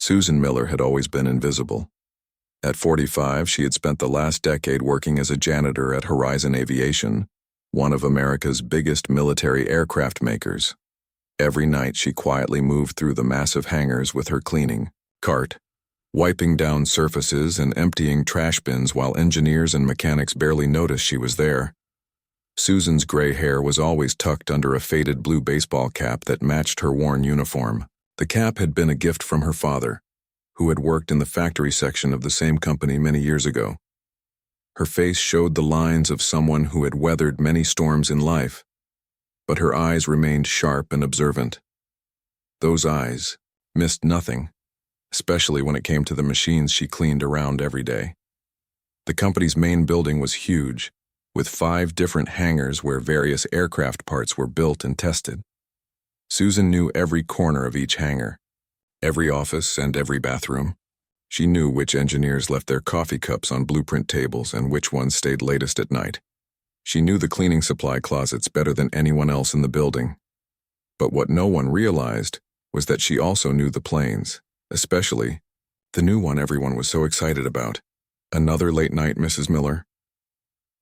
Susan Miller had always been invisible. At 45, she had spent the last decade working as a janitor at Horizon Aviation, one of America's biggest military aircraft makers. Every night she quietly moved through the massive hangars with her cleaning cart, wiping down surfaces and emptying trash bins while engineers and mechanics barely noticed she was there. Susan's gray hair was always tucked under a faded blue baseball cap that matched her worn uniform. The cap had been a gift from her father, who had worked in the factory section of the same company many years ago. Her face showed the lines of someone who had weathered many storms in life, but her eyes remained sharp and observant. Those eyes missed nothing, especially when it came to the machines she cleaned around every day. The company's main building was huge, with 5 different hangars where various aircraft parts were built and tested. Susan knew every corner of each hangar, every office and every bathroom. She knew which engineers left their coffee cups on blueprint tables and which ones stayed latest at night. She knew the cleaning supply closets better than anyone else in the building. But what no one realized was that she also knew the planes, especially the new one everyone was so excited about. Another late night, Mrs. Miller?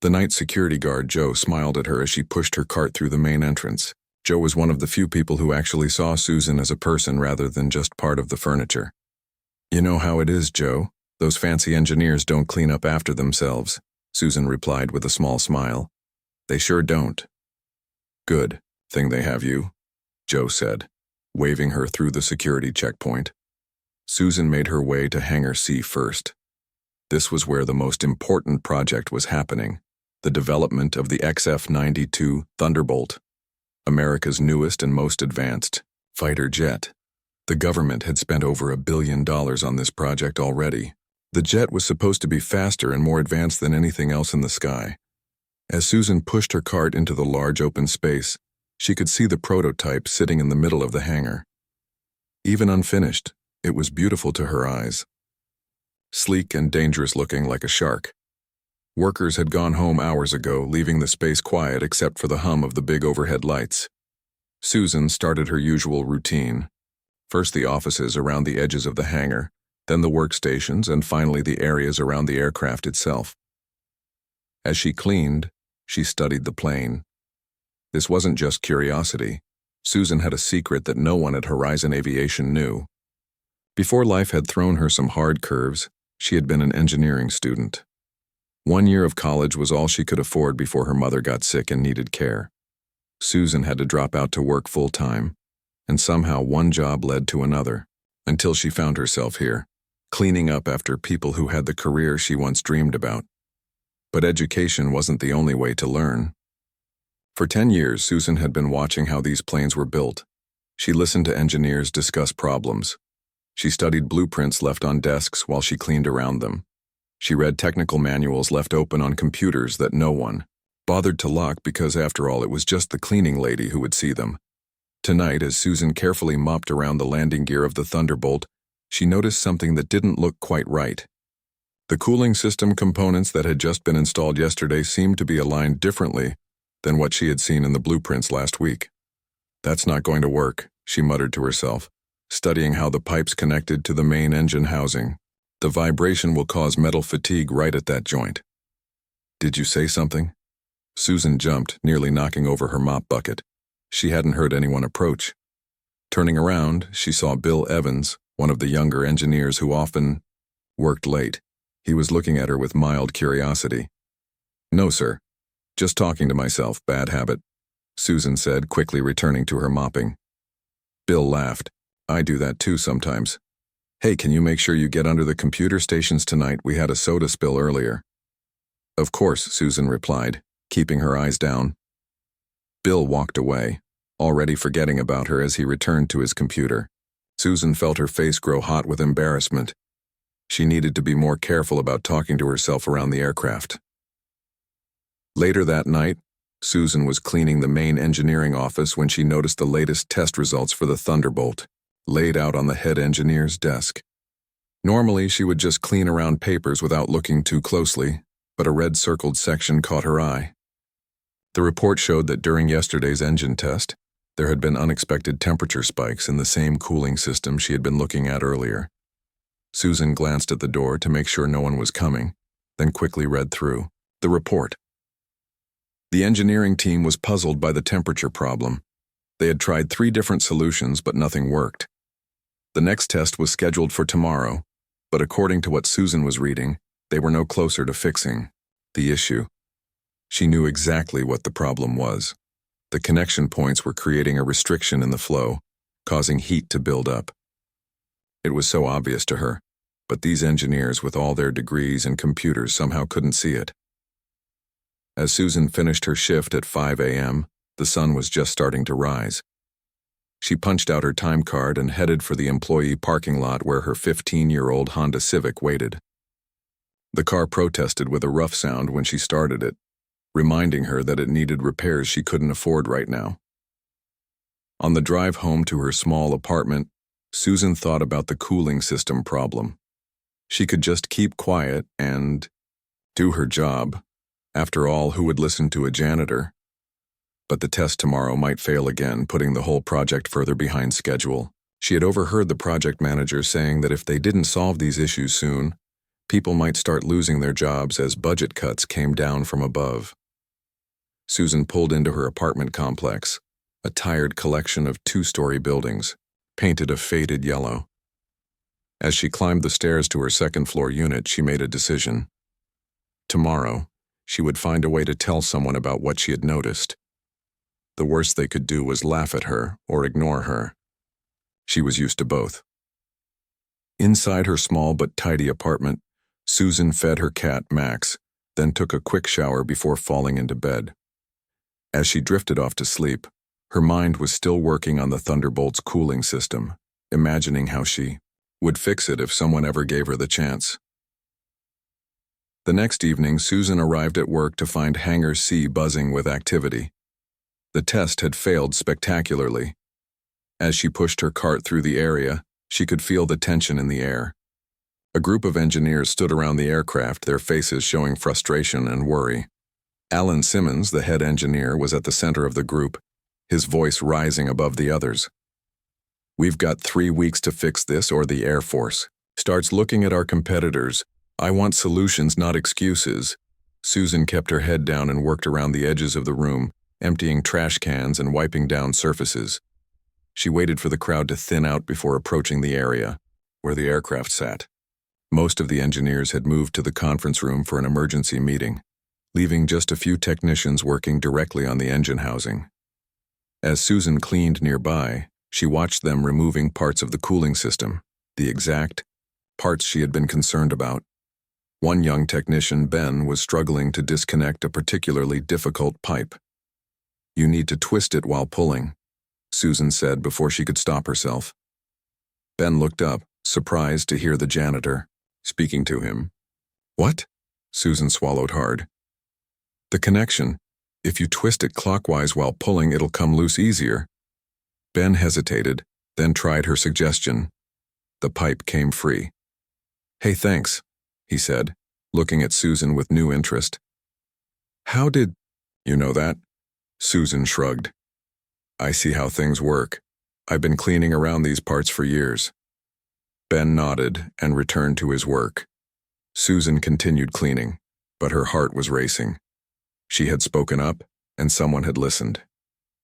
The night security guard, Joe, smiled at her as she pushed her cart through the main entrance. Joe was one of the few people who actually saw Susan as a person rather than just part of the furniture. "You know how it is, Joe. Those fancy engineers don't clean up after themselves," Susan replied with a small smile. "They sure don't." "Good thing they have you," Joe said, waving her through the security checkpoint. Susan made her way to Hangar C first. This was where the most important project was happening, the development of the XF-92 Thunderbolt, America's newest and most advanced fighter jet. The government had spent over $1 billion on this project already. The jet was supposed to be faster and more advanced than anything else in the sky. As Susan pushed her cart into the large open space, she could see the prototype sitting in the middle of the hangar. Even unfinished, it was beautiful to her eyes. Sleek and dangerous looking like a shark. Workers had gone home hours ago, leaving the space quiet except for the hum of the big overhead lights. Susan started her usual routine. First the offices around the edges of the hangar, then the workstations, and finally the areas around the aircraft itself. As she cleaned, she studied the plane. This wasn't just curiosity. Susan had a secret that no one at Horizon Aviation knew. Before life had thrown her some hard curves, she had been an engineering student. 1 year of college was all she could afford before her mother got sick and needed care. Susan had to drop out to work full-time, and somehow one job led to another, until she found herself here, cleaning up after people who had the career she once dreamed about. But education wasn't the only way to learn. For 10 years, Susan had been watching how these planes were built. She listened to engineers discuss problems. She studied blueprints left on desks while she cleaned around them. She read technical manuals left open on computers that no one bothered to lock because, after all, it was just the cleaning lady who would see them. Tonight, as Susan carefully mopped around the landing gear of the Thunderbolt, she noticed something that didn't look quite right. The cooling system components that had just been installed yesterday seemed to be aligned differently than what she had seen in the blueprints last week. "That's not going to work," she muttered to herself, studying how the pipes connected to the main engine housing. "The vibration will cause metal fatigue right at that joint." "Did you say something?" Susan jumped, nearly knocking over her mop bucket. She hadn't heard anyone approach. Turning around, she saw Bill Evans, one of the younger engineers who often worked late. He was looking at her with mild curiosity. "No, sir. Just talking to myself, bad habit," Susan said, quickly returning to her mopping. Bill laughed. "I do that too sometimes. Hey, can you make sure you get under the computer stations tonight? We had a soda spill earlier." "Of course," Susan replied, keeping her eyes down. Bill walked away, already forgetting about her as he returned to his computer. Susan felt her face grow hot with embarrassment. She needed to be more careful about talking to herself around the aircraft. Later that night, Susan was cleaning the main engineering office when she noticed the latest test results for the Thunderbolt, laid out on the head engineer's desk. Normally, she would just clean around papers without looking too closely, but a red circled section caught her eye. The report showed that during yesterday's engine test, there had been unexpected temperature spikes in the same cooling system she had been looking at earlier. Susan glanced at the door to make sure no one was coming, then quickly read through the report. The engineering team was puzzled by the temperature problem. They had tried 3 different solutions, but nothing worked. The next test was scheduled for tomorrow, but according to what Susan was reading, they were no closer to fixing the issue. She knew exactly what the problem was. The connection points were creating a restriction in the flow, causing heat to build up. It was so obvious to her, but these engineers with all their degrees and computers somehow couldn't see it. As Susan finished her shift at 5 a.m., the sun was just starting to rise. She punched out her time card and headed for the employee parking lot where her 15-year-old Honda Civic waited. The car protested with a rough sound when she started it, reminding her that it needed repairs she couldn't afford right now. On the drive home to her small apartment, Susan thought about the cooling system problem. She could just keep quiet and do her job. After all, who would listen to a janitor? But the test tomorrow might fail again, putting the whole project further behind schedule. She had overheard the project manager saying that if they didn't solve these issues soon, people might start losing their jobs as budget cuts came down from above. Susan pulled into her apartment complex, a tired collection of 2-story buildings, painted a faded yellow. As she climbed the stairs to her second-floor unit, she made a decision. Tomorrow, she would find a way to tell someone about what she had noticed. The worst they could do was laugh at her or ignore her. She was used to both. Inside her small but tidy apartment, Susan fed her cat, Max, then took a quick shower before falling into bed. As she drifted off to sleep, her mind was still working on the Thunderbolt's cooling system, imagining how she would fix it if someone ever gave her the chance. The next evening, Susan arrived at work to find Hangar C buzzing with activity. The test had failed spectacularly. As she pushed her cart through the area, she could feel the tension in the air. A group of engineers stood around the aircraft, their faces showing frustration and worry. Alan Simmons, the head engineer, was at the center of the group, his voice rising above the others. "We've got 3 weeks to fix this or the Air Force starts looking at our competitors. I want solutions, not excuses." Susan kept her head down and worked around the edges of the room, emptying trash cans and wiping down surfaces. She waited for the crowd to thin out before approaching the area where the aircraft sat. Most of the engineers had moved to the conference room for an emergency meeting, leaving just a few technicians working directly on the engine housing. As Susan cleaned nearby, she watched them removing parts of the cooling system, the exact parts she had been concerned about. One young technician, Ben, was struggling to disconnect a particularly difficult pipe. "You need to twist it while pulling," Susan said before she could stop herself. Ben looked up, surprised to hear the janitor speaking to him. "What?" Susan swallowed hard. "The connection. If you twist it clockwise while pulling, it'll come loose easier." Ben hesitated, then tried her suggestion. The pipe came free. "Hey, thanks," he said, looking at Susan with new interest. "How did you know that?" Susan shrugged. "I see how things work. I've been cleaning around these parts for years." Ben nodded and returned to his work. Susan continued cleaning, but her heart was racing. She had spoken up, and someone had listened.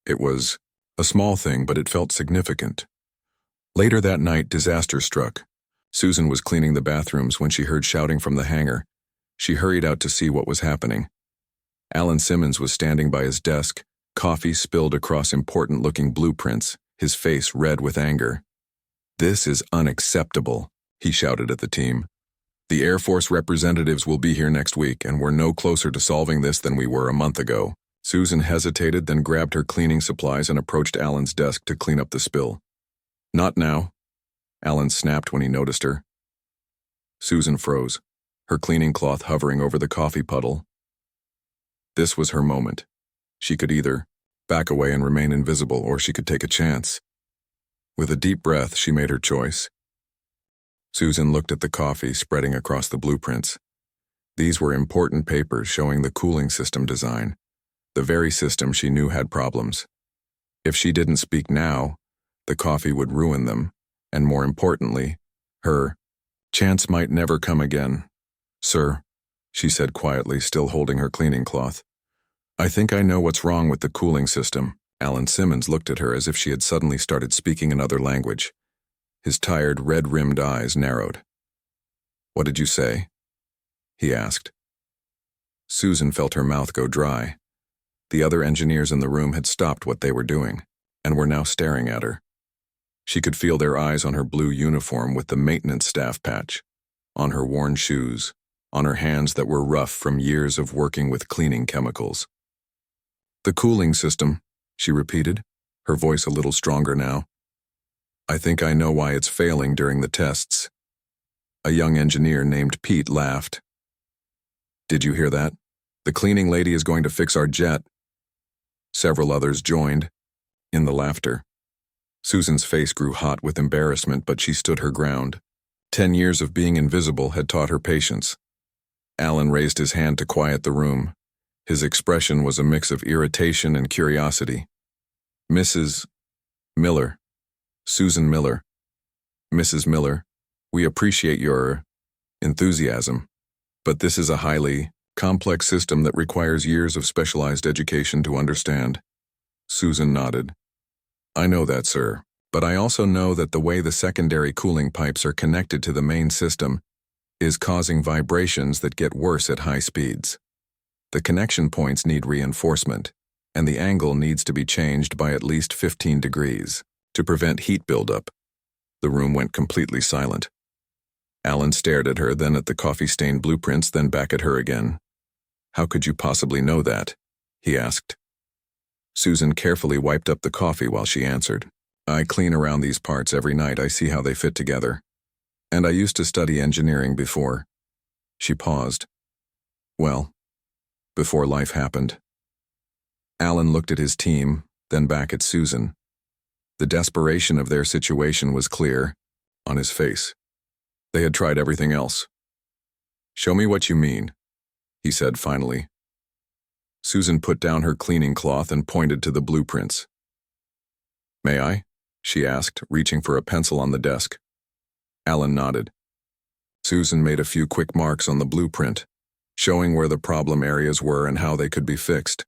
It was a small thing, but it felt significant. Later that night, disaster struck. Susan was cleaning the bathrooms when she heard shouting from the hangar. She hurried out to see what was happening. Alan Simmons was standing by his desk, coffee spilled across important-looking blueprints, his face red with anger. "This is unacceptable," he shouted at the team. "The Air Force representatives will be here next week, and we're no closer to solving this than we were a month ago." Susan hesitated, then grabbed her cleaning supplies and approached Alan's desk to clean up the spill. "Not now," Alan snapped when he noticed her. Susan froze, her cleaning cloth hovering over the coffee puddle. This was her moment. She could either back away and remain invisible, or she could take a chance. With a deep breath, she made her choice. Susan looked at the coffee spreading across the blueprints. These were important papers showing the cooling system design, the very system she knew had problems. If she didn't speak now, the coffee would ruin them, and more importantly, her. Chance might never come again. Sir, she said quietly, still holding her cleaning cloth. I think I know what's wrong with the cooling system. Alan Simmons looked at her as if she had suddenly started speaking another language. His tired, red-rimmed eyes narrowed. What did you say? He asked. Susan felt her mouth go dry. The other engineers in the room had stopped what they were doing, and were now staring at her. She could feel their eyes on her blue uniform with the maintenance staff patch, on her worn shoes, on her hands that were rough from years of working with cleaning chemicals. The cooling system, she repeated, her voice a little stronger now. I think I know why it's failing during the tests. A young engineer named Pete laughed. Did you hear that? The cleaning lady is going to fix our jet. Several others joined in the laughter. Susan's face grew hot with embarrassment, but she stood her ground. 10 years of being invisible had taught her patience. Alan raised his hand to quiet the room. His expression was a mix of irritation and curiosity. Mrs. Miller. Susan Miller. Mrs. Miller, we appreciate your enthusiasm, but this is a highly complex system that requires years of specialized education to understand. Susan nodded. I know that, sir, but I also know that the way the secondary cooling pipes are connected to the main system is causing vibrations that get worse at high speeds. The connection points need reinforcement, and the angle needs to be changed by at least 15 degrees to prevent heat buildup. The room went completely silent. Alan stared at her, then at the coffee-stained blueprints, then back at her again. How could you possibly know that? He asked. Susan carefully wiped up the coffee while she answered. I clean around these parts every night. I see how they fit together. And I used to study engineering before. She paused. Well, before life happened. Alan looked at his team, then back at Susan. The desperation of their situation was clear on his face. They had tried everything else. Show me what you mean, he said finally. Susan put down her cleaning cloth and pointed to the blueprints. May I? She asked, reaching for a pencil on the desk. Alan nodded. Susan made a few quick marks on the blueprint, showing where the problem areas were and how they could be fixed.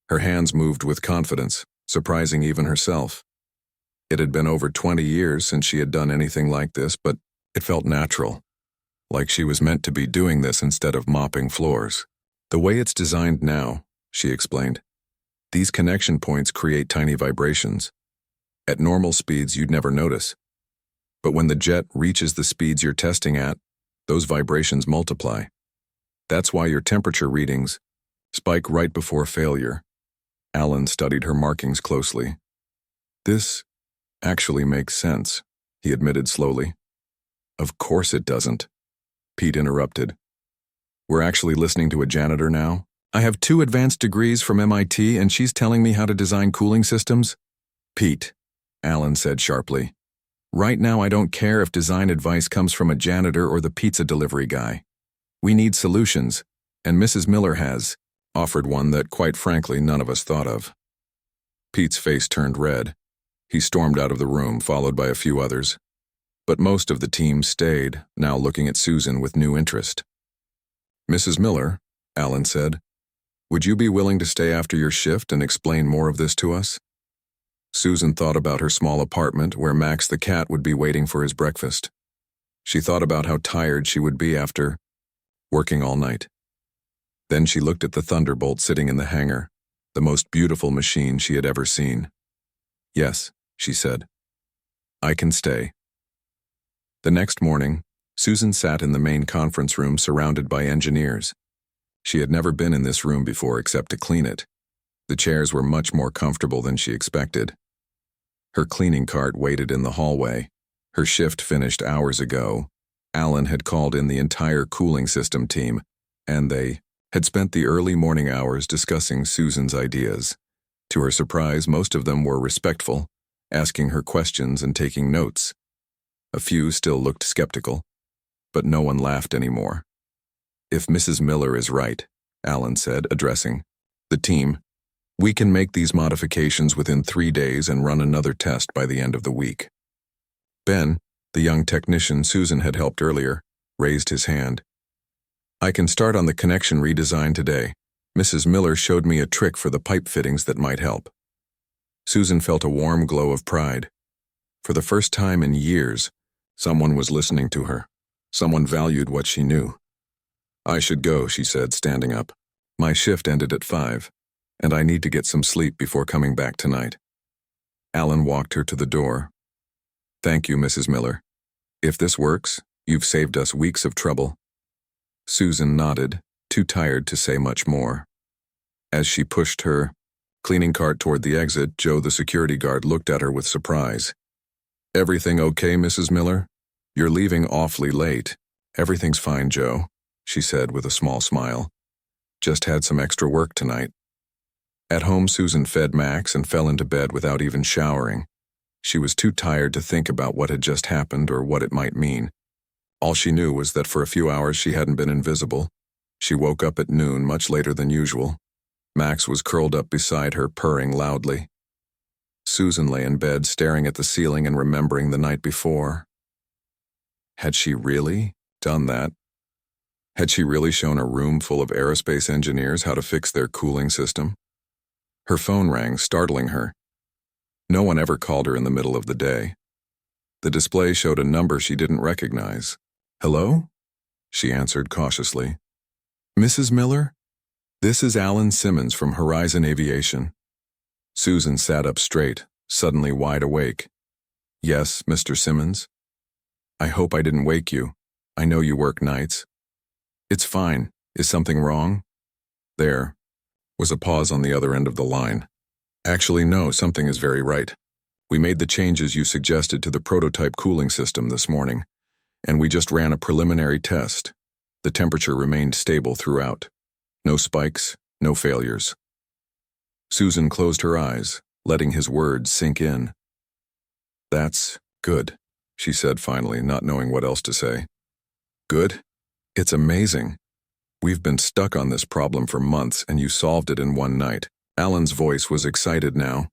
Her hands moved with confidence, surprising even herself. It had been over 20 years since she had done anything like this, but it felt natural, like she was meant to be doing this instead of mopping floors. The way it's designed now, she explained, these connection points create tiny vibrations. At normal speeds, you'd never notice. But when the jet reaches the speeds you're testing at, those vibrations multiply. That's why your temperature readings spike right before failure. Alan studied her markings closely. This actually makes sense, he admitted slowly. Of course it doesn't, Pete interrupted. We're actually listening to a janitor now? I have 2 advanced degrees from MIT and she's telling me how to design cooling systems? Pete, Alan said sharply. Right now I don't care if design advice comes from a janitor or the pizza delivery guy. We need solutions, and Mrs. Miller has offered one that, quite frankly, none of us thought of. Pete's face turned red. He stormed out of the room, followed by a few others. But most of the team stayed, now looking at Susan with new interest. Mrs. Miller, Alan said, would you be willing to stay after your shift and explain more of this to us? Susan thought about her small apartment where Max the cat would be waiting for his breakfast. She thought about how tired she would be after working all night. Then she looked at the Thunderbolt sitting in the hangar, the most beautiful machine she had ever seen. Yes, she said. I can stay. The next morning, Susan sat in the main conference room surrounded by engineers. She had never been in this room before except to clean it. The chairs were much more comfortable than she expected. Her cleaning cart waited in the hallway. Her shift finished hours ago. Alan had called in the entire cooling system team, and they had spent the early morning hours discussing Susan's ideas. To her surprise, most of them were respectful, asking her questions and taking notes. A few still looked skeptical, but no one laughed anymore. If Mrs. Miller is right, Alan said, addressing the team, we can make these modifications within 3 days and run another test by the end of the week. Ben, The young technician Susan had helped earlier raised his hand. "I can start on the connection redesign today. Mrs. Miller showed me a trick for the pipe fittings that might help." Susan felt a warm glow of pride. For the first time in years, someone was listening to her. Someone valued what she knew. "I should go," she said, standing up. "My shift ended at 5, and I need to get some sleep before coming back tonight." Alan walked her to the door. "Thank you, Mrs. Miller. If this works, you've saved us weeks of trouble." Susan nodded, too tired to say much more. As she pushed her cleaning cart toward the exit, Joe, the security guard, looked at her with surprise. "Everything okay, Mrs. Miller? You're leaving awfully late." "Everything's fine, Joe," she said with a small smile. "Just had some extra work tonight." At home, Susan fed Max and fell into bed without even showering. She was too tired to think about what had just happened or what it might mean. All she knew was that for a few hours she hadn't been invisible. She woke up at noon, much later than usual. Max was curled up beside her, purring loudly. Susan lay in bed, staring at the ceiling and remembering the night before. Had she really done that? Had she really shown a room full of aerospace engineers how to fix their cooling system? Her phone rang, startling her. No one ever called her in the middle of the day. The display showed a number she didn't recognize. "Hello?" she answered cautiously. "Mrs. Miller? This is Alan Simmons from Horizon Aviation." Susan sat up straight, suddenly wide awake. "Yes, Mr. Simmons? I hope I didn't wake you. I know you work nights." "It's fine. Is something wrong?" There was a pause on the other end of the line. "Actually, no, something is very right. We made the changes you suggested to the prototype cooling system this morning, and we just ran a preliminary test. The temperature remained stable throughout. No spikes, no failures." Susan closed her eyes, letting his words sink in. "That's good," she said finally, not knowing what else to say. "Good? It's amazing. We've been stuck on this problem for months, and you solved it in one night." Alan's voice was excited now.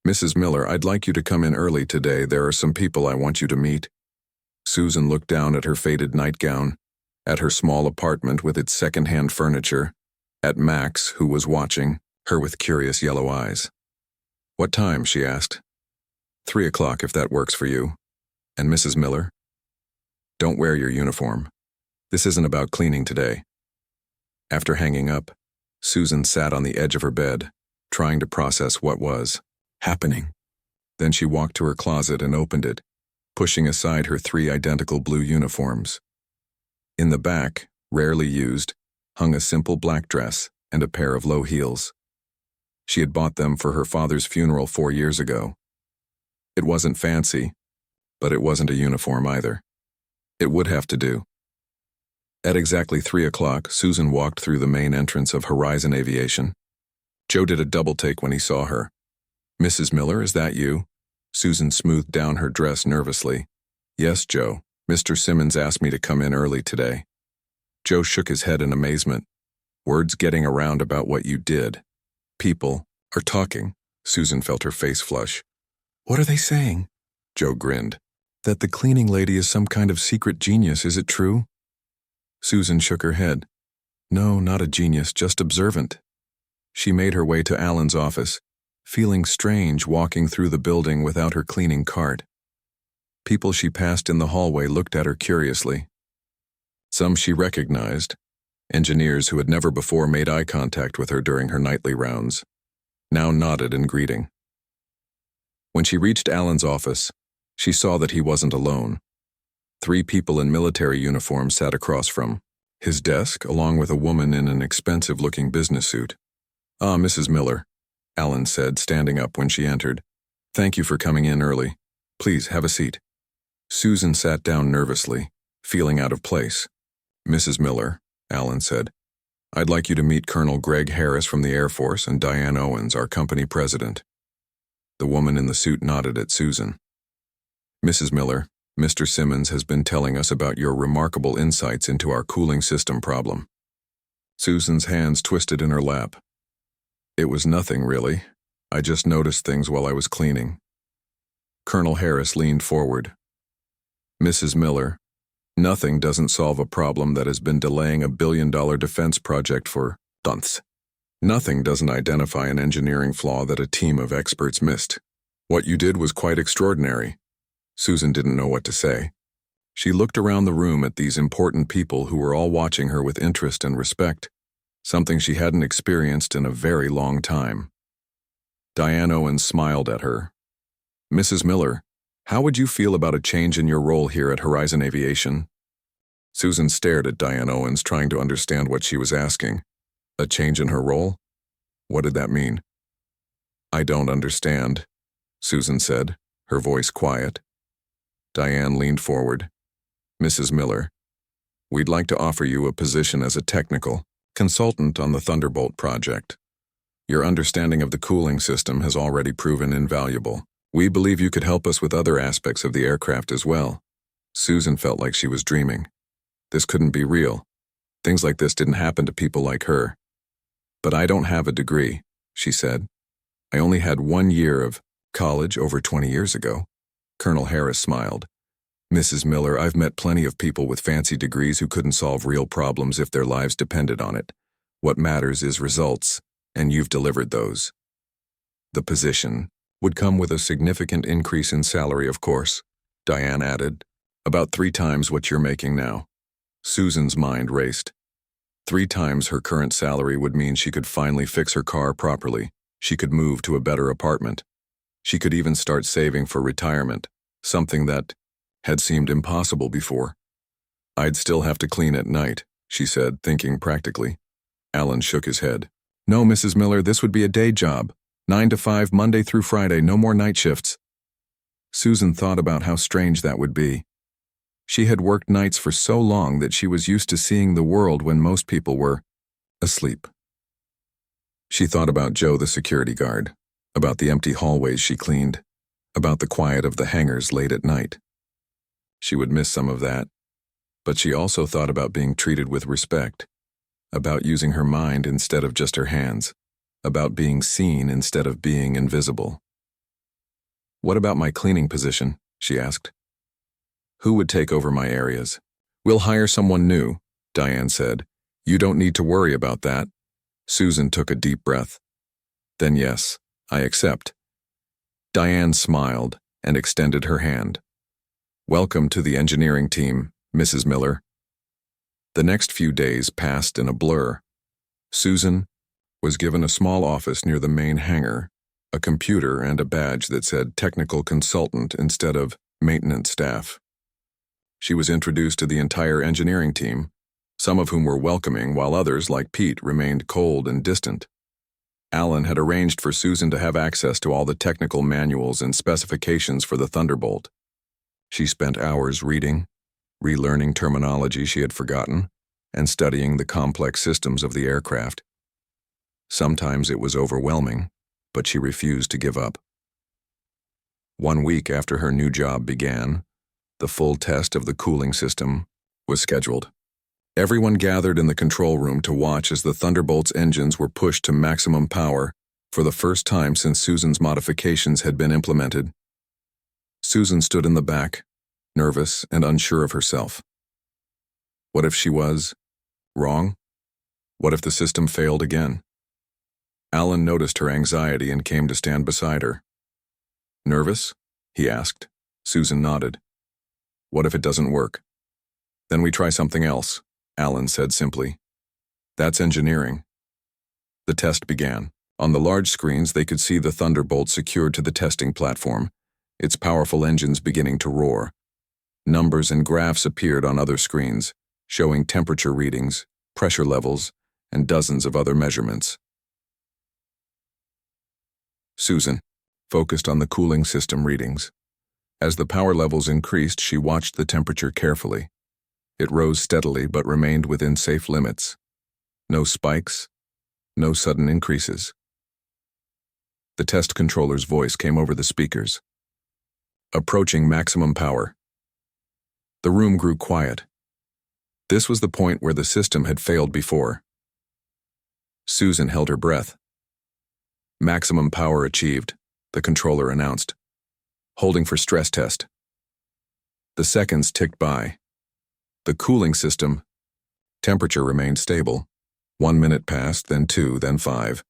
"Mrs. Miller, I'd like you to come in early today. There are some people I want you to meet." Susan looked down at her faded nightgown, at her small apartment with its second-hand furniture, at Max, who was watching her with curious yellow eyes. "What time?" she asked. 3 o'clock, if that works for you. And Mrs. Miller? Don't wear your uniform. This isn't about cleaning today." After hanging up, Susan sat on the edge of her bed, trying to process what was happening. Then she walked to her closet and opened it, pushing aside her 3 identical blue uniforms. In the back, rarely used, hung a simple black dress and a pair of low heels. She had bought them for her father's funeral 4 years ago. It wasn't fancy, but it wasn't a uniform either. It would have to do. At exactly 3 o'clock, Susan walked through the main entrance of Horizon Aviation. Joe did a double-take when he saw her. "Mrs. Miller, is that you?" Susan smoothed down her dress nervously. "Yes, Joe. Mr. Simmons asked me to come in early today." Joe shook his head in amazement. "Word's getting around about what you did. People are talking." Susan felt her face flush. "What are they saying?" Joe grinned. "That the cleaning lady is some kind of secret genius, is it true?" Susan shook her head. "No, not a genius, just observant." She made her way to Alan's office, feeling strange walking through the building without her cleaning cart. People she passed in the hallway looked at her curiously. Some she recognized, engineers who had never before made eye contact with her during her nightly rounds, now nodded in greeting. When she reached Alan's office, she saw that he wasn't alone. 3 people in military uniforms sat across from his desk, along with a woman in an expensive-looking business suit. "Ah, Mrs. Miller," Alan said, standing up when she entered. "Thank you for coming in early. Please, have a seat." Susan sat down nervously, feeling out of place. "Mrs. Miller," Alan said, "I'd like you to meet Colonel Greg Harris from the Air Force and Diane Owens, our company president." The woman in the suit nodded at Susan. "Mrs. Miller, Mr. Simmons has been telling us about your remarkable insights into our cooling system problem." Susan's hands twisted in her lap. "It was nothing, really. I just noticed things while I was cleaning." Colonel Harris leaned forward. Mrs. Miller, nothing doesn't solve a problem that has been delaying $1 billion defense project for months. Nothing doesn't identify an engineering flaw that a team of experts missed. What you did was quite extraordinary. Susan didn't know what to say. She looked around the room at these important people who were all watching her with interest and respect, something she hadn't experienced in a very long time. Diane Owens smiled at her. Mrs. Miller, how would you feel about a change in your role here at Horizon Aviation? Susan stared at Diane Owens, trying to understand what she was asking. A change in her role? What did that mean? I don't understand, Susan said, her voice quiet. Diane leaned forward. Mrs. Miller, we'd like to offer you a position as a technical consultant on the Thunderbolt project. Your understanding of the cooling system has already proven invaluable. We believe you could help us with other aspects of the aircraft as well. Susan felt like she was dreaming. This couldn't be real. Things like this didn't happen to people like her. But I don't have a degree, she said. I only had 1 year of college over 20 years ago. Colonel Harris smiled. Mrs. Miller, I've met plenty of people with fancy degrees who couldn't solve real problems if their lives depended on it. What matters is results, and you've delivered those. The position would come with a significant increase in salary, of course, Diane added. About 3 times what you're making now. Susan's mind raced. 3 times her current salary would mean she could finally fix her car properly. She could move to a better apartment. She could even start saving for retirement, something that had seemed impossible before. I'd still have to clean at night, she said, thinking practically. Alan shook his head. No, Mrs. Miller, this would be a day job. 9 to 5, Monday through Friday, no more night shifts. Susan thought about how strange that would be. She had worked nights for so long that she was used to seeing the world when most people were asleep. She thought about Joe, the security guard, about the empty hallways she cleaned, about the quiet of the hangars late at night. She would miss some of that, but she also thought about being treated with respect, about using her mind instead of just her hands, about being seen instead of being invisible. What about my cleaning position? She asked. Who would take over my areas? We'll hire someone new, Diane said. You don't need to worry about that. Susan took a deep breath. Then yes, I accept. Diane smiled and extended her hand. Welcome to the engineering team, Mrs. Miller. The next few days passed in a blur. Susan was given a small office near the main hangar, a computer and a badge that said technical consultant instead of maintenance staff. She was introduced to the entire engineering team, some of whom were welcoming while others, like Pete, remained cold and distant. Alan had arranged for Susan to have access to all the technical manuals and specifications for the Thunderbolt. She spent hours reading, relearning terminology she had forgotten, and studying the complex systems of the aircraft. Sometimes it was overwhelming, but she refused to give up. 1 week after her new job began, the full test of the cooling system was scheduled. Everyone gathered in the control room to watch as the Thunderbolt's engines were pushed to maximum power for the first time since Susan's modifications had been implemented. Susan stood in the back, nervous and unsure of herself. What if she was wrong? What if the system failed again? Alan noticed her anxiety and came to stand beside her. Nervous? He asked. Susan nodded. What if it doesn't work? Then we try something else, Alan said simply. That's engineering. The test began. On the large screens, they could see the Thunderbolt secured to the testing platform, its powerful engines beginning to roar. Numbers and graphs appeared on other screens, showing temperature readings, pressure levels, and dozens of other measurements. Susan focused on the cooling system readings. As the power levels increased, she watched the temperature carefully. It rose steadily but remained within safe limits. No spikes, no sudden increases. The test controller's voice came over the speakers. Approaching maximum power. The room grew quiet. This was the point where the system had failed before. Susan held her breath. Maximum power achieved, the controller announced. Holding for stress test. The seconds ticked by. The cooling system. Temperature remained stable. 1 minute passed, then 2, then 5.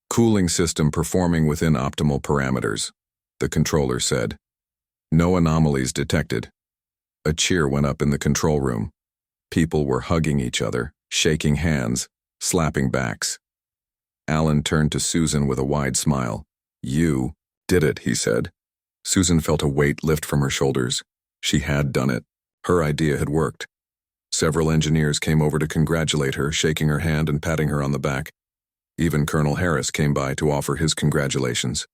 Cooling system performing within optimal parameters, the controller said. No anomalies detected. A cheer went up in the control room. People were hugging each other, shaking hands, slapping backs. Alan turned to Susan with a wide smile. You did it, he said. Susan felt a weight lift from her shoulders. She had done it. Her idea had worked. Several engineers came over to congratulate her, shaking her hand and patting her on the back. Even Colonel Harris came by to offer his congratulations.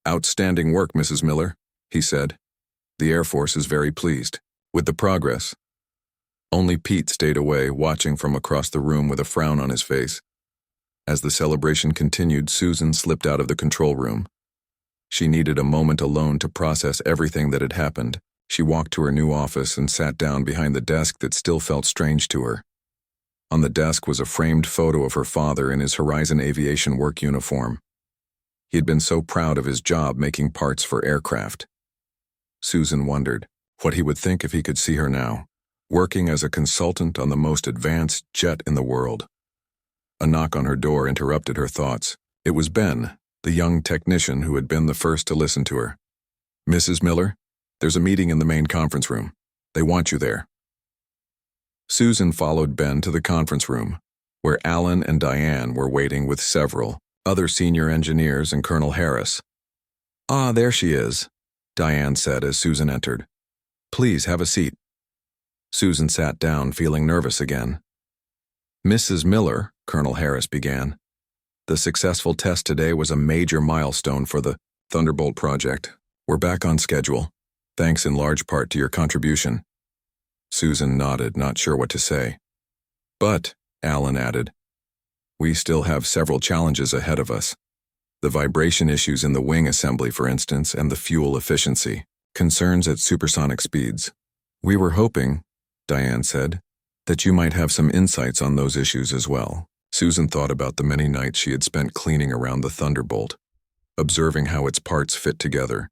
Outstanding work, Mrs. Miller, he said. The Air Force is very pleased with the progress. Only Pete stayed away, watching from across the room with a frown on his face. As the celebration continued, Susan slipped out of the control room. She needed a moment alone to process everything that had happened. She walked to her new office and sat down behind the desk that still felt strange to her. On the desk was a framed photo of her father in his Horizon Aviation work uniform. He had been so proud of his job making parts for aircraft. Susan wondered what he would think if he could see her now, working as a consultant on the most advanced jet in the world. A knock on her door interrupted her thoughts. It was Ben, the young technician who had been the first to listen to her. Mrs. Miller, there's a meeting in the main conference room. They want you there. Susan followed Ben to the conference room, where Alan and Diane were waiting with several other senior engineers and Colonel Harris. Ah, there she is, Diane said as Susan entered. Please have a seat. Susan sat down, feeling nervous again. Mrs. Miller, Colonel Harris began. The successful test today was a major milestone for the Thunderbolt project. We're back on schedule, thanks in large part to your contribution. Susan nodded, not sure what to say. But, Alan added, we still have several challenges ahead of us. The vibration issues in the wing assembly, for instance, and the fuel efficiency. Concerns at supersonic speeds. We were hoping, Diane said, that you might have some insights on those issues as well. Susan thought about the many nights she had spent cleaning around the Thunderbolt, observing how its parts fit together,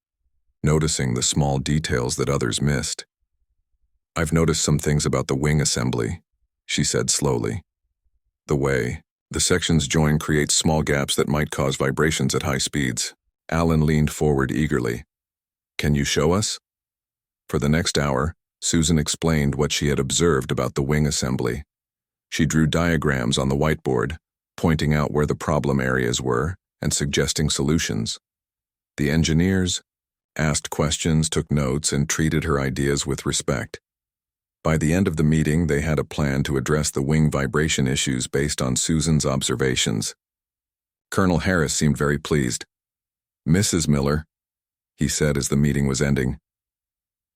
noticing the small details that others missed. I've noticed some things about the wing assembly, she said slowly. The way the sections join creates small gaps that might cause vibrations at high speeds. Alan leaned forward eagerly. Can you show us? For the next hour, Susan explained what she had observed about the wing assembly. She drew diagrams on the whiteboard, pointing out where the problem areas were and suggesting solutions. The engineers asked questions, took notes, and treated her ideas with respect. By the end of the meeting, they had a plan to address the wing vibration issues based on Susan's observations. Colonel Harris seemed very pleased. Mrs. Miller, he said as the meeting was ending,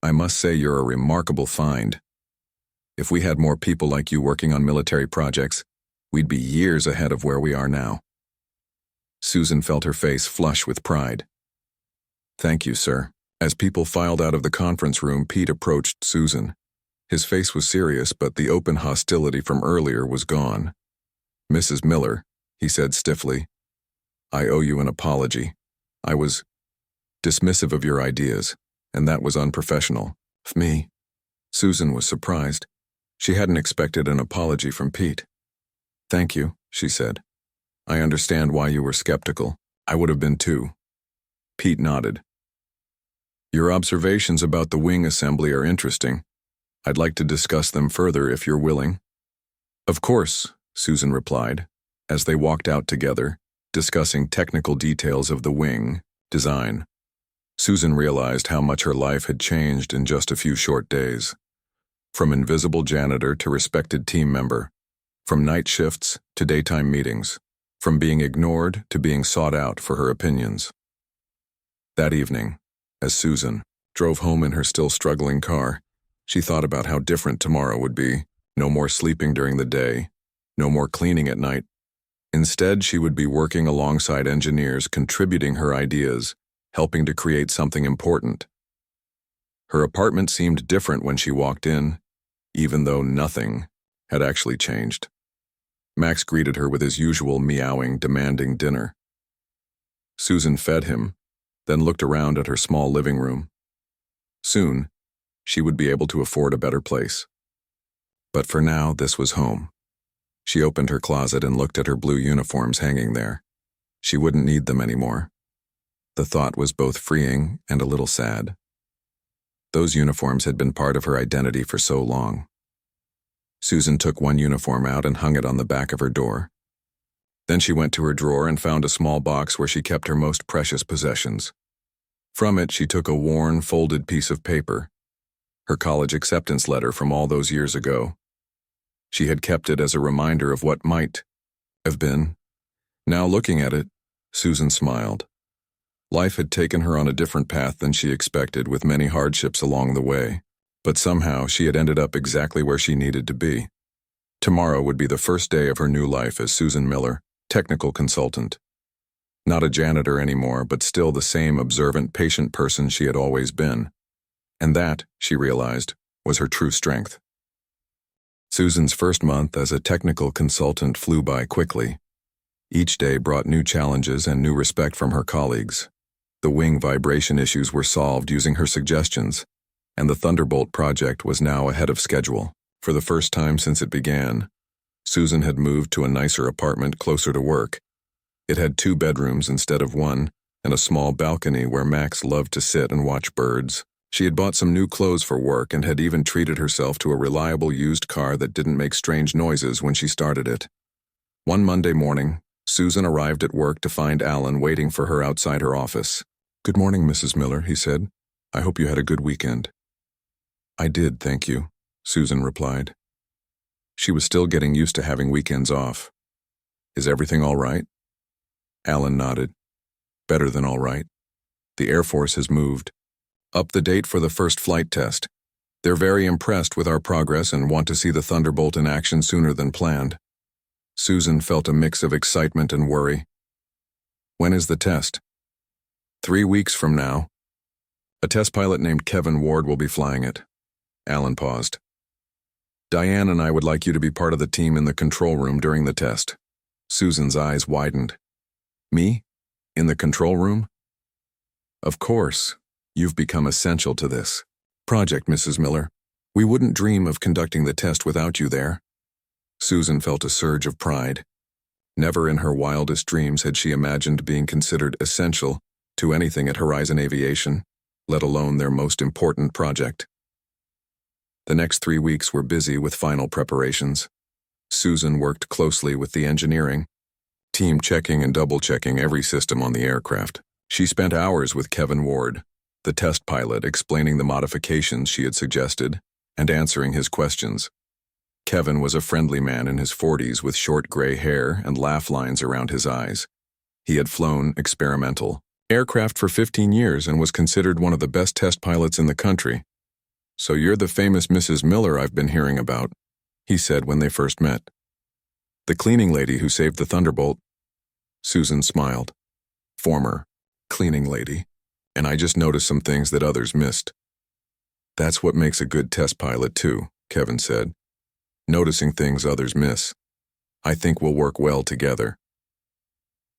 I must say you're a remarkable find. If we had more people like you working on military projects, we'd be years ahead of where we are now. Susan felt her face flush with pride. Thank you, sir. As people filed out of the conference room, Pete approached Susan. His face was serious, but the open hostility from earlier was gone. Mrs. Miller, he said stiffly, I owe you an apology. I was dismissive of your ideas, and that was unprofessional. Of me. Susan was surprised. She hadn't expected an apology from Pete. Thank you, she said. I understand why you were skeptical. I would have been too. Pete nodded. Your observations about the wing assembly are interesting. I'd like to discuss them further if you're willing. Of course, Susan replied, as they walked out together, discussing technical details of the wing design. Susan realized how much her life had changed in just a few short days. From invisible janitor to respected team member, from night shifts to daytime meetings, from being ignored to being sought out for her opinions. That evening, as Susan drove home in her still struggling car, she thought about how different tomorrow would be. No more sleeping during the day, no more cleaning at night. Instead, she would be working alongside engineers, contributing her ideas, helping to create something important. Her apartment seemed different when she walked in, even though nothing had actually changed. Max greeted her with his usual meowing, demanding dinner. Susan fed him, then looked around at her small living room. Soon, she would be able to afford a better place. But for now, this was home. She opened her closet and looked at her blue uniforms hanging there. She wouldn't need them anymore. The thought was both freeing and a little sad. Those uniforms had been part of her identity for so long. Susan took one uniform out and hung it on the back of her door. Then she went to her drawer and found a small box where she kept her most precious possessions. From it, she took a worn, folded piece of paper, her college acceptance letter from all those years ago. She had kept it as a reminder of what might have been. Now looking at it, Susan smiled. Life had taken her on a different path than she expected, with many hardships along the way, but somehow she had ended up exactly where she needed to be. Tomorrow would be the first day of her new life as Susan Miller, technical consultant. Not a janitor anymore, but still the same observant, patient person she had always been. And that, she realized, was her true strength. Susan's first month as a technical consultant flew by quickly. Each day brought new challenges and new respect from her colleagues. The wing vibration issues were solved using her suggestions, and the Thunderbolt project was now ahead of schedule. For the first time since it began, Susan had moved to a nicer apartment closer to work. It had 2 bedrooms instead of 1, and a small balcony where Max loved to sit and watch birds. She had bought some new clothes for work and had even treated herself to a reliable used car that didn't make strange noises when she started it. One Monday morning, Susan arrived at work to find Alan waiting for her outside her office. "Good morning, Mrs. Miller," he said. "I hope you had a good weekend." "I did, thank you," Susan replied. She was still getting used to having weekends off. "Is everything all right?" Alan nodded. "Better than all right. The Air Force has moved up the date for the first flight test. They're very impressed with our progress and want to see the Thunderbolt in action sooner than planned." Susan felt a mix of excitement and worry. "When is the test?" 3 weeks from now. A test pilot named Kevin Ward will be flying it." Alan paused. "Diane and I would like you to be part of the team in the control room during the test." Susan's eyes widened. "Me? In the control room?" "Of course. You've become essential to this project, Mrs. Miller. We wouldn't dream of conducting the test without you there." Susan felt a surge of pride. Never in her wildest dreams had she imagined being considered essential to anything at Horizon Aviation, let alone their most important project. The next 3 weeks were busy with final preparations. Susan worked closely with the engineering team, checking and double-checking every system on the aircraft. She spent hours with Kevin Ward, the test pilot, explaining the modifications she had suggested and answering his questions. Kevin was a friendly man in his 40s with short gray hair and laugh lines around his eyes. He had flown experimental aircraft for 15 years and was considered one of the best test pilots in the country. "So you're the famous Mrs. Miller I've been hearing about," he said when they first met. "The cleaning lady who saved the Thunderbolt." Susan smiled. "Former cleaning lady. And I just noticed some things that others missed." "That's what makes a good test pilot too," Kevin said. "Noticing things others miss. I think we'll work well together."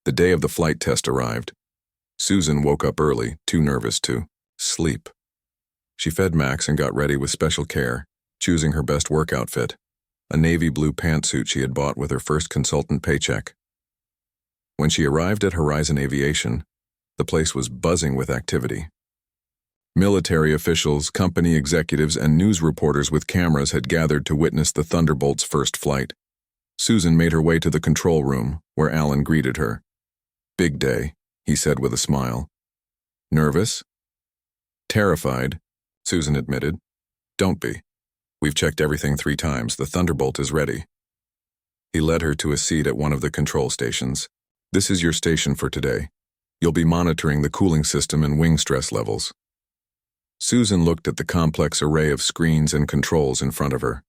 The day of the flight test arrived. Susan woke up early, too nervous to sleep. She fed Max and got ready with special care, choosing her best work outfit, a navy blue pantsuit she had bought with her first consultant paycheck. When she arrived at Horizon Aviation, the place was buzzing with activity. Military officials, company executives, and news reporters with cameras had gathered to witness the Thunderbolt's first flight. Susan made her way to the control room, where Alan greeted her. "Big day," he said with a smile. "Nervous?" "Terrified," Susan admitted. "Don't be. We've checked everything 3 times. The Thunderbolt is ready." He led her to a seat at one of the control stations. "This is your station for today. You'll be monitoring the cooling system and wing stress levels." Susan looked at the complex array of screens and controls in front of her.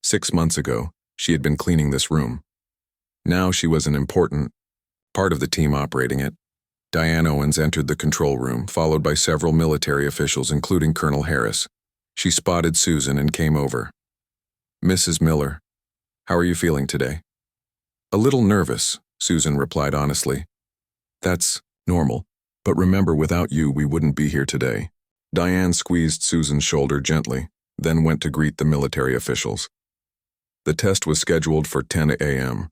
6 months ago, she had been cleaning this room. Now she was an important part of the team operating it. Diane Owens entered the control room, followed by several military officials, including Colonel Harris. She spotted Susan and came over. "Mrs. Miller, how are you feeling today?" "A little nervous," Susan replied honestly. "That's normal, but remember, without you we wouldn't be here today." Diane squeezed Susan's shoulder gently, then went to greet the military officials. The test was scheduled for 10 a.m.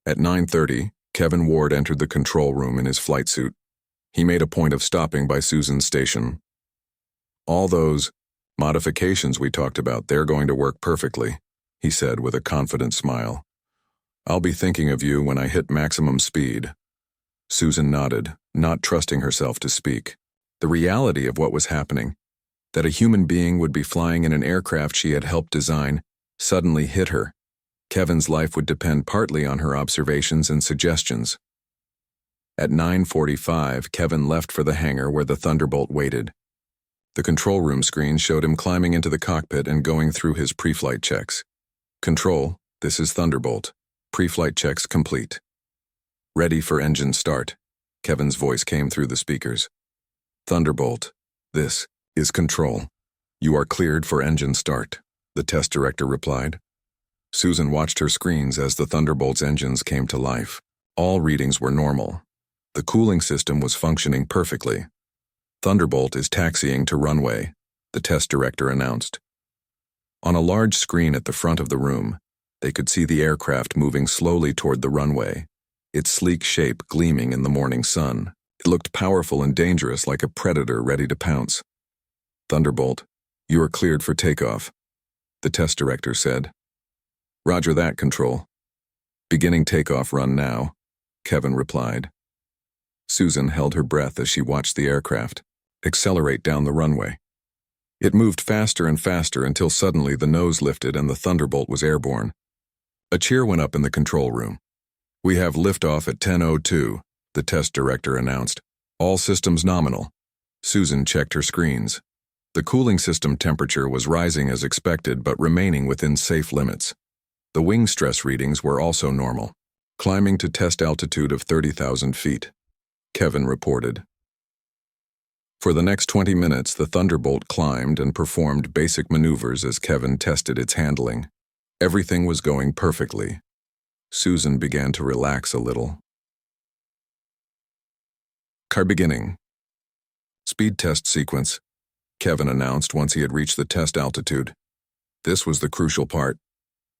At 9:30, Kevin Ward entered the control room in his flight suit. He made a point of stopping by Susan's station. "All those modifications we talked about, they're going to work perfectly," he said with a confident smile. "I'll be thinking of you when I hit maximum speed." Susan nodded, not trusting herself to speak. The reality of what was happening, that a human being would be flying in an aircraft she had helped design, suddenly hit her. Kevin's life would depend partly on her observations and suggestions. At 9:45, Kevin left for the hangar where the Thunderbolt waited. The control room screen showed him climbing into the cockpit and going through his pre-flight checks. "Control, this is Thunderbolt. Pre-flight checks complete." "Ready for engine start," Kevin's voice came through the speakers. "Thunderbolt, this is Control. You are cleared for engine start," the test director replied. Susan watched her screens as the Thunderbolt's engines came to life. All readings were normal. The cooling system was functioning perfectly. "Thunderbolt is taxiing to runway," the test director announced. On a large screen at the front of the room, they could see the aircraft moving slowly toward the runway, its sleek shape gleaming in the morning sun. It looked powerful and dangerous, like a predator ready to pounce. "Thunderbolt, you are cleared for takeoff," the test director said. "Roger that, Control. Beginning takeoff run now," Kevin replied. Susan held her breath as she watched the aircraft accelerate down the runway. It moved faster and faster until suddenly the nose lifted and the Thunderbolt was airborne. A cheer went up in the control room. "We have liftoff at 10:02, the test director announced. "All systems nominal." Susan checked her screens. The cooling system temperature was rising as expected but remaining within safe limits. The wing stress readings were also normal, climbing to test altitude of 30,000 feet, Kevin reported. For the next 20 minutes, the Thunderbolt climbed and performed basic maneuvers as Kevin tested its handling. Everything was going perfectly. Susan began to relax a little. Car beginning. "Speed test sequence," Kevin announced once he had reached the test altitude. This was the crucial part.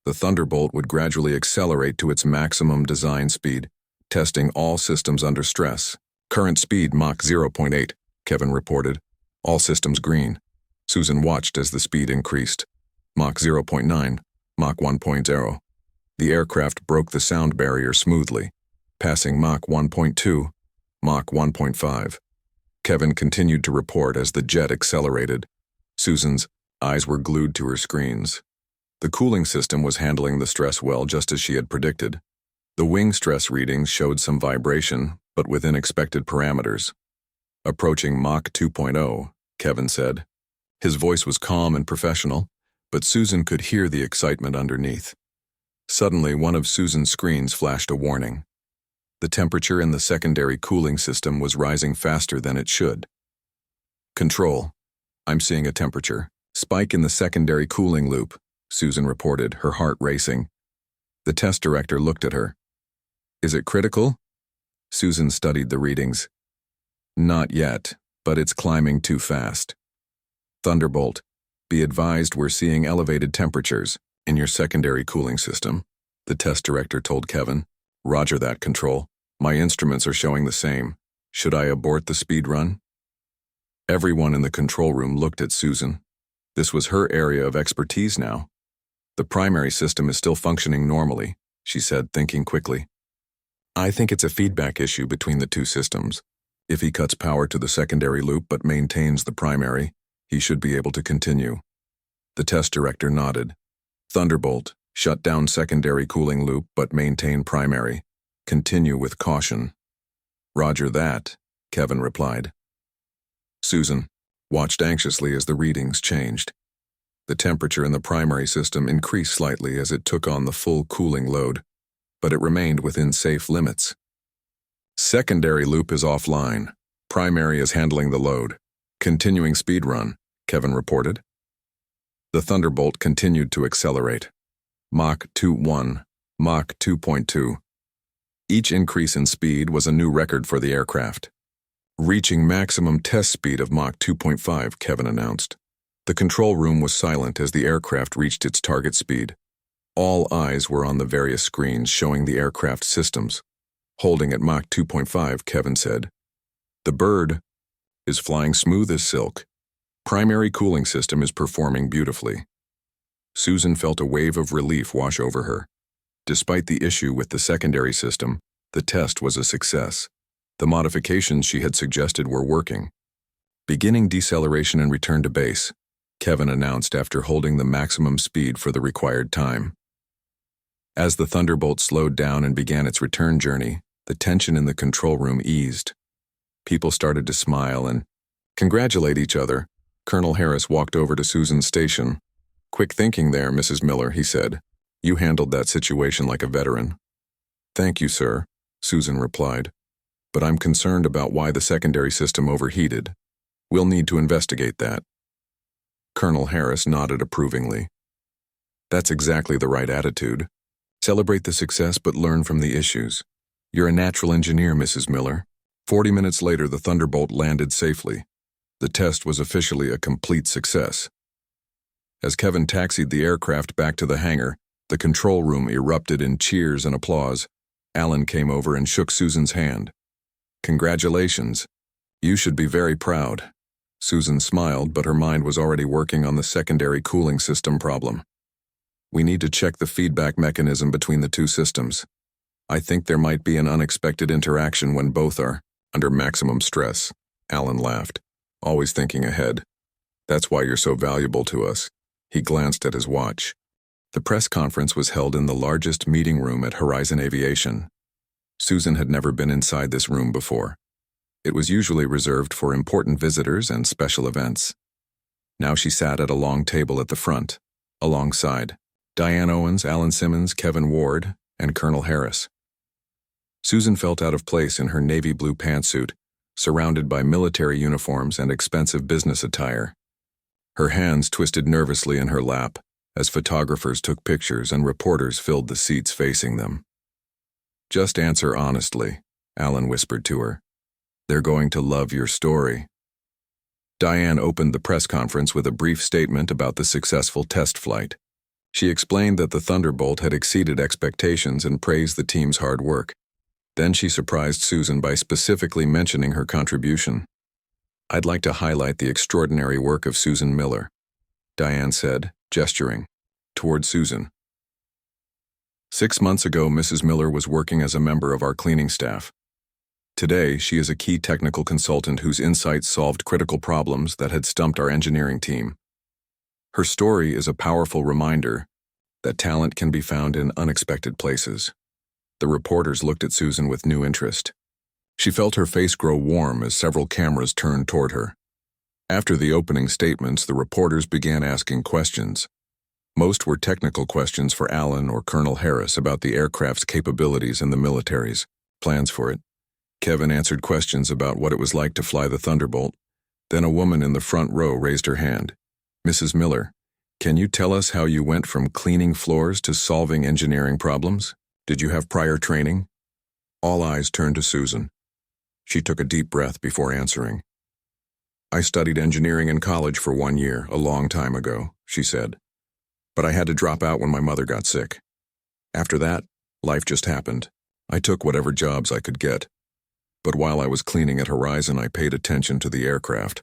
The Thunderbolt would gradually accelerate to its maximum design speed, testing all systems under stress. "Current speed Mach 0.8, Kevin reported. "All systems green." Susan watched as the speed increased. Mach 0.9, Mach 1.0. The aircraft broke the sound barrier smoothly, passing Mach 1.2, Mach 1.5. Kevin continued to report as the jet accelerated. Susan's eyes were glued to her screens. The cooling system was handling the stress well, just as she had predicted. The wing stress readings showed some vibration, but within expected parameters. "Approaching Mach 2.0, Kevin said. His voice was calm and professional, but Susan could hear the excitement underneath. Suddenly, one of Susan's screens flashed a warning. The temperature in the secondary cooling system was rising faster than it should. "Control, I'm seeing a temperature spike in the secondary cooling loop," Susan reported, her heart racing. The test director looked at her. "Is it critical?" Susan studied the readings. "Not yet, but it's climbing too fast." "Thunderbolt, be advised we're seeing elevated temperatures in your secondary cooling system," the test director told Kevin. "Roger that, Control. My instruments are showing the same. Should I abort the speed run?" Everyone in the control room looked at Susan. This was her area of expertise now. "The primary system is still functioning normally," she said, thinking quickly. "I think it's a feedback issue between the two systems. If he cuts power to the secondary loop but maintains the primary, he should be able to continue." The test director nodded. "Thunderbolt, shut down secondary cooling loop but maintain primary. Continue with caution." "Roger that," Kevin replied. Susan watched anxiously as the readings changed. The temperature in the primary system increased slightly as it took on the full cooling load, but it remained within safe limits. "Secondary loop is offline. Primary is handling the load. Continuing speed run," Kevin reported. The Thunderbolt continued to accelerate. Mach 2.1, Mach 2.2. Each increase in speed was a new record for the aircraft. Reaching maximum test speed of Mach 2.5, Kevin announced. The control room was silent as the aircraft reached its target speed. All eyes were on the various screens showing the aircraft systems. Holding at Mach 2.5, Kevin said, "The bird is flying smooth as silk. Primary cooling system is performing beautifully." Susan felt a wave of relief wash over her. Despite the issue with the secondary system, the test was a success. The modifications she had suggested were working. Beginning deceleration and return to base, Kevin announced after holding the maximum speed for the required time. As the Thunderbolt slowed down and began its return journey, the tension in the control room eased. People started to smile and congratulate each other. Colonel Harris walked over to Susan's station. "Quick thinking there, Mrs. Miller," he said. "You handled that situation like a veteran." "Thank you, sir," Susan replied. "But I'm concerned about why the secondary system overheated. We'll need to investigate that." Colonel Harris nodded approvingly. "That's exactly the right attitude. Celebrate the success but learn from the issues. You're a natural engineer, Mrs. Miller." 40 minutes later, the Thunderbolt landed safely. The test was officially a complete success. As Kevin taxied the aircraft back to the hangar, the control room erupted in cheers and applause. Alan came over and shook Susan's hand. "Congratulations. You should be very proud." Susan smiled, but her mind was already working on the secondary cooling system problem. "We need to check the feedback mechanism between the two systems. I think there might be an unexpected interaction when both are under maximum stress." Alan laughed, always thinking ahead. "That's why you're so valuable to us." He glanced at his watch. The press conference was held in the largest meeting room at Horizon Aviation. Susan had never been inside this room before. It was usually reserved for important visitors and special events. Now she sat at a long table at the front, alongside Diane Owens, Alan Simmons, Kevin Ward, and Colonel Harris. Susan felt out of place in her navy blue pantsuit, surrounded by military uniforms and expensive business attire. Her hands twisted nervously in her lap as photographers took pictures and reporters filled the seats facing them. "Just answer honestly," Alan whispered to her. "They're going to love your story." Diane opened the press conference with a brief statement about the successful test flight. She explained that the Thunderbolt had exceeded expectations and praised the team's hard work. Then she surprised Susan by specifically mentioning her contribution. "I'd like to highlight the extraordinary work of Susan Miller," Diane said, gesturing toward Susan. 6 months ago, Mrs. Miller was working as a member of our cleaning staff. Today, she is a key technical consultant whose insights solved critical problems that had stumped our engineering team. Her story is a powerful reminder that talent can be found in unexpected places. The reporters looked at Susan with new interest. She felt her face grow warm as several cameras turned toward her. After the opening statements, the reporters began asking questions. Most were technical questions for Alan or Colonel Harris about the aircraft's capabilities and the military's plans for it. Kevin answered questions about what it was like to fly the Thunderbolt. Then a woman in the front row raised her hand. "Mrs. Miller, can you tell us how you went from cleaning floors to solving engineering problems? Did you have prior training?" All eyes turned to Susan. She took a deep breath before answering. "I studied engineering in college for 1 year, a long time ago," she said. "But I had to drop out when my mother got sick. After that, life just happened. I took whatever jobs I could get. But while I was cleaning at Horizon, I paid attention to the aircraft.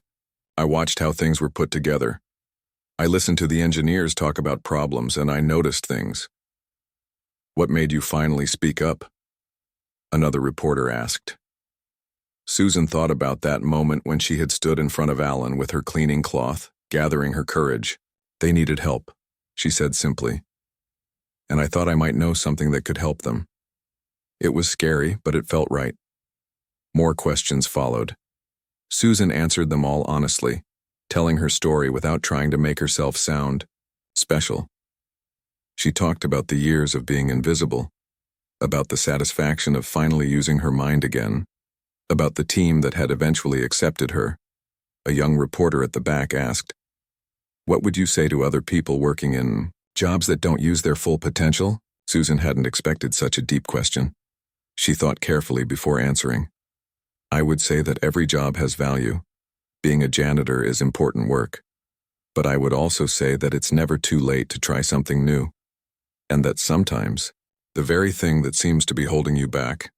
I watched how things were put together. I listened to the engineers talk about problems, and I noticed things." "What made you finally speak up?" another reporter asked. Susan thought about that moment when she had stood in front of Alan with her cleaning cloth, gathering her courage. "They needed help," she said simply. "And I thought I might know something that could help them." It was scary, but it felt right. More questions followed. Susan answered them all honestly, telling her story without trying to make herself sound special. She talked about the years of being invisible, about the satisfaction of finally using her mind again, about the team that had eventually accepted her. A young reporter at the back asked, "What would you say to other people working in jobs that don't use their full potential?" Susan hadn't expected such a deep question. She thought carefully before answering. I would say that every job has value. Being a janitor is important work. But I would also say that it's never too late to try something new. And that sometimes, the very thing that seems to be holding you back,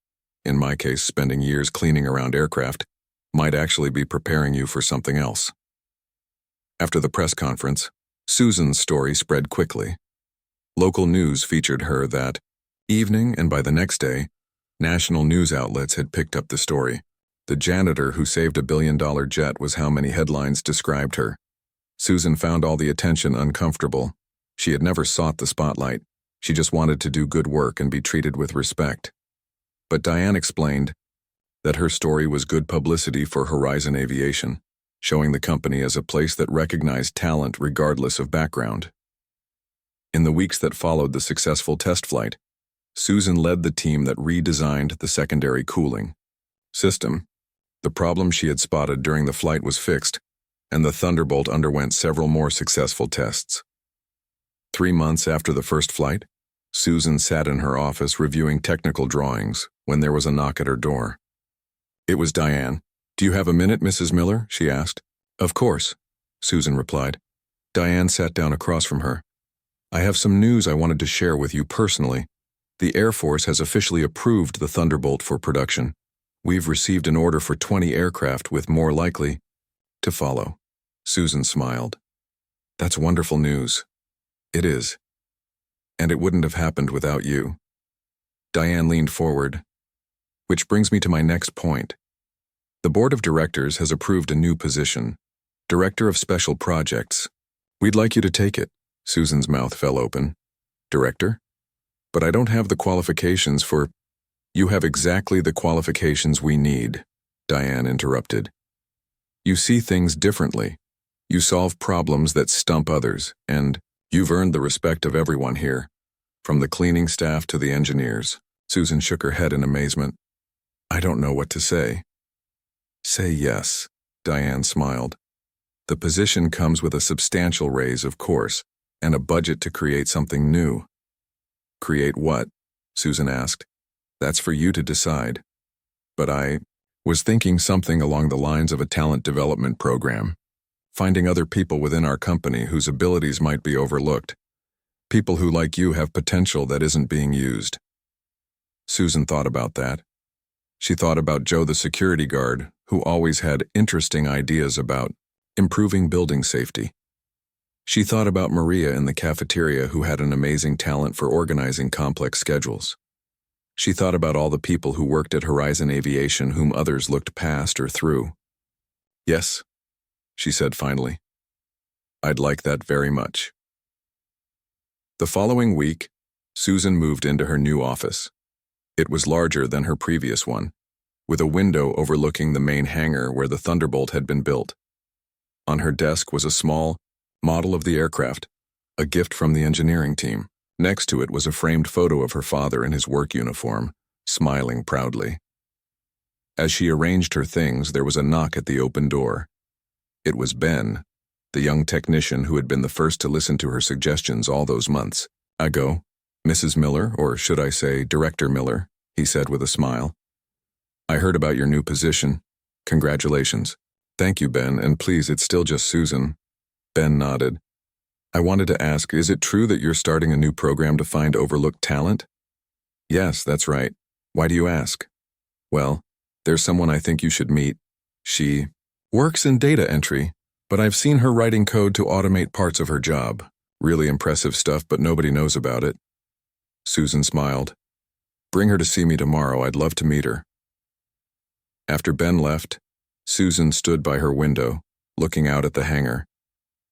in my case spending years cleaning around aircraft, might actually be preparing you for something else. After the press conference, Susan's story spread quickly. Local news featured her that evening, and by the next day, national news outlets had picked up the story. The janitor who saved $1 billion jet was how many headlines described her. Susan found all the attention uncomfortable. She had never sought the spotlight. She just wanted to do good work and be treated with respect. But Diane explained that her story was good publicity for Horizon Aviation, showing the company as a place that recognized talent regardless of background. In the weeks that followed the successful test flight, Susan led the team that redesigned the secondary cooling system. The problem she had spotted during the flight was fixed, and the Thunderbolt underwent several more successful tests. 3 months after the first flight, Susan sat in her office reviewing technical drawings when there was a knock at her door. It was Diane. "Do you have a minute, Mrs. Miller?" she asked. "Of course," Susan replied. Diane sat down across from her. "I have some news I wanted to share with you personally. The Air Force has officially approved the Thunderbolt for production. We've received an order for 20 aircraft with more likely to follow." Susan smiled. "That's wonderful news." "It is. And it wouldn't have happened without you." Diane leaned forward. "Which brings me to my next point. The board of directors has approved a new position, Director of Special Projects. We'd like you to take it." Susan's mouth fell open. "Director? But I don't have the qualifications for—" "You have exactly the qualifications we need," Diane interrupted. "You see things differently. You solve problems that stump others, and you've earned the respect of everyone here, from the cleaning staff to the engineers." Susan shook her head in amazement. "I don't know what to say." "Say yes," Diane smiled. "The position comes with a substantial raise, of course, and a budget to create something new." "Create what?" Susan asked. "That's for you to decide. But I was thinking something along the lines of a talent development program, finding other people within our company whose abilities might be overlooked, people who, like you, have potential that isn't being used." Susan thought about that. She thought about Joe the security guard, who always had interesting ideas about improving building safety. She thought about Maria in the cafeteria, who had an amazing talent for organizing complex schedules. She thought about all the people who worked at Horizon Aviation whom others looked past or through. "Yes," she said finally. "I'd like that very much." The following week, Susan moved into her new office. It was larger than her previous one, with a window overlooking the main hangar where the Thunderbolt had been built. On her desk was a small model of the aircraft, a gift from the engineering team. Next to it was a framed photo of her father in his work uniform, smiling proudly. As she arranged her things, there was a knock at the open door. It was Ben, the young technician who had been the first to listen to her suggestions all those months. "I go, Mrs. Miller, or should I say Director Miller," he said with a smile. "I heard about your new position. Congratulations." "Thank you, Ben, and please, it's still just Susan." Ben nodded. "I wanted to ask, is it true that you're starting a new program to find overlooked talent?" "Yes, that's right. Why do you ask?" "Well, there's someone I think you should meet. She works in data entry, but I've seen her writing code to automate parts of her job. Really impressive stuff, but nobody knows about it." Susan smiled. "Bring her to see me tomorrow. I'd love to meet her." After Ben left, Susan stood by her window, looking out at the hangar.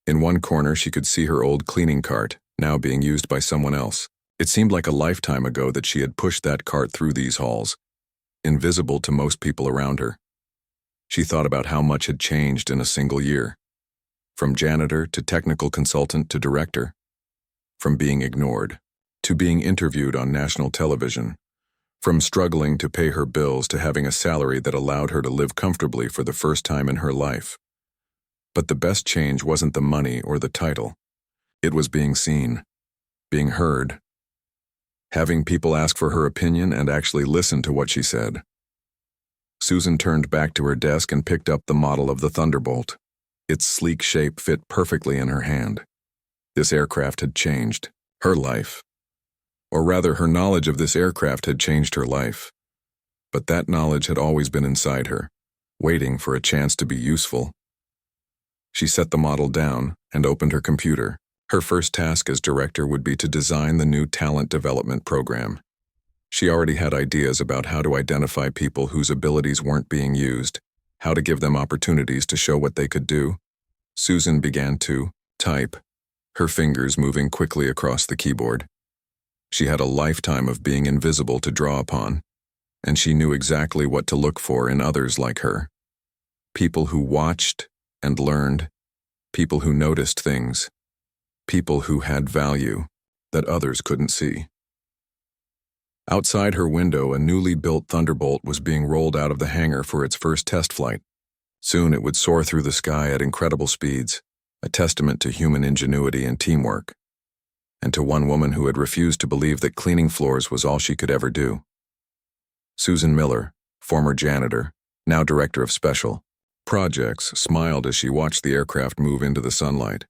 In one corner, she could see her old cleaning cart, now being used by someone else. It seemed like a lifetime ago that she had pushed that cart through these halls, invisible to most people around her. She thought about how much had changed in a single year. From janitor to technical consultant to director. From being ignored to being interviewed on national television. From struggling to pay her bills to having a salary that allowed her to live comfortably for the first time in her life. But the best change wasn't the money or the title. It was being seen, being heard, having people ask for her opinion and actually listen to what she said. Susan turned back to her desk and picked up the model of the Thunderbolt. Its sleek shape fit perfectly in her hand. This aircraft had changed her life. Or rather, her knowledge of this aircraft had changed her life. But that knowledge had always been inside her, waiting for a chance to be useful. She set the model down and opened her computer. Her first task as director would be to design the new talent development program. She already had ideas about how to identify people whose abilities weren't being used, how to give them opportunities to show what they could do. Susan began to type, her fingers moving quickly across the keyboard. She had a lifetime of being invisible to draw upon, and she knew exactly what to look for in others like her. People who watched and learned, people who noticed things, people who had value that others couldn't see. Outside her window, a newly built Thunderbolt was being rolled out of the hangar for its first test flight. Soon it would soar through the sky at incredible speeds, a testament to human ingenuity and teamwork, and to one woman who had refused to believe that cleaning floors was all she could ever do. Susan Miller, former janitor, now director of special projects, smiled as she watched the aircraft move into the sunlight.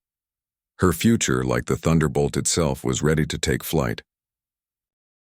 Her future, like the Thunderbolt itself, was ready to take flight.